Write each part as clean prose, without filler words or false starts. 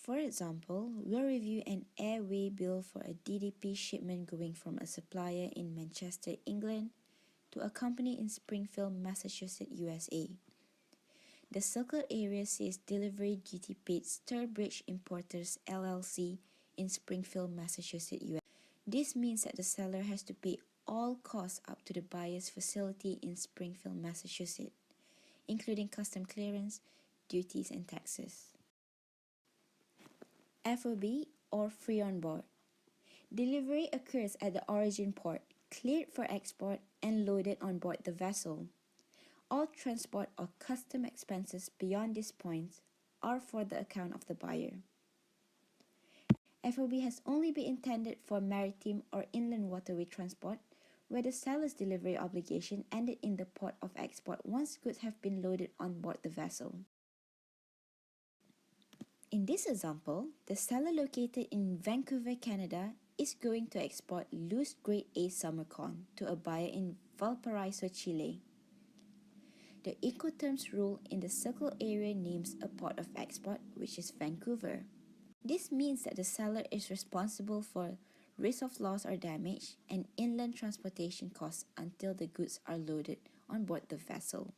For example, we'll review an airway bill for a DDP shipment going from a supplier in Manchester, England, to a company in Springfield, Massachusetts, USA. The circled area says delivery duty paid Sturbridge Importers LLC in Springfield, Massachusetts, USA. This means that the seller has to pay all costs up to the buyer's facility in Springfield, Massachusetts, including custom clearance, duties, and taxes. FOB or free on board. Delivery occurs at the origin port, cleared for export, and loaded on board the vessel. All transport or custom expenses beyond these points are for the account of the buyer. FOB has only been intended for maritime or inland waterway transport, where the seller's delivery obligation ended in the port of export once goods have been loaded on board the vessel. In this example, the seller located in Vancouver, Canada is going to export loose grade A summer corn to a buyer in Valparaiso, Chile. The Incoterms rule in the circle area names a port of export, which is Vancouver. This means that the seller is responsible for risk of loss or damage and inland transportation costs until the goods are loaded on board the vessel.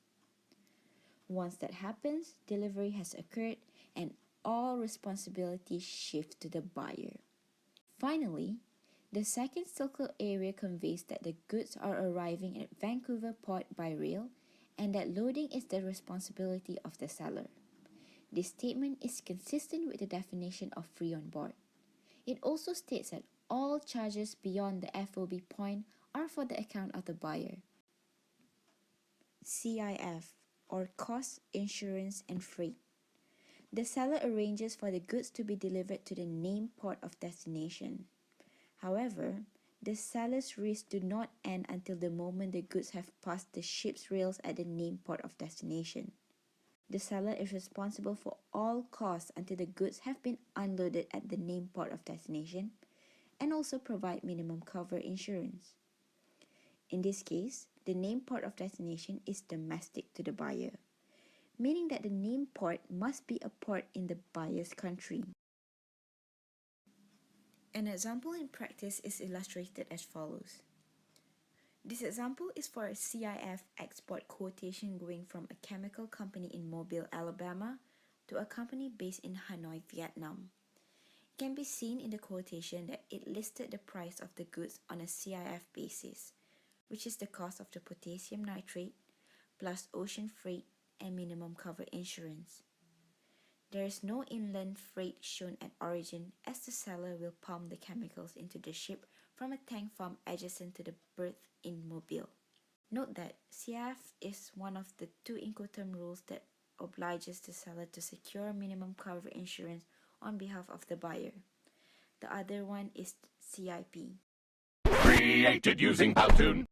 Once that happens, delivery has occurred and all responsibility shifts to the buyer. Finally, the second circle area conveys that the goods are arriving at Vancouver Port by rail and that loading is the responsibility of the seller. This statement is consistent with the definition of free on board. It also states that all charges beyond the FOB point are for the account of the buyer. CIF, or cost, insurance, and freight. The seller arranges for the goods to be delivered to the named port of destination. However, the seller's risks do not end until the moment the goods have passed the ship's rails at the named port of destination. The seller is responsible for all costs until the goods have been unloaded at the named port of destination and also provide minimum cover insurance. In this case, the named port of destination is domestic to the buyer, meaning that the named port must be a port in the buyer's country. An example in practice is illustrated as follows. This example is for a CIF export quotation going from a chemical company in Mobile, Alabama to a company based in Hanoi, Vietnam. It can be seen in the quotation that it listed the price of the goods on a CIF basis, which is the cost of the potassium nitrate plus ocean freight and minimum cover insurance. There is no inland freight shown at origin as the seller will pump the chemicals into the ship from a tank farm adjacent to the berth in Mobile. Note that CIF is one of the two Incoterm rules that obliges the seller to secure minimum cover insurance on behalf of the buyer. The other one is CIP. Created using Powtoon.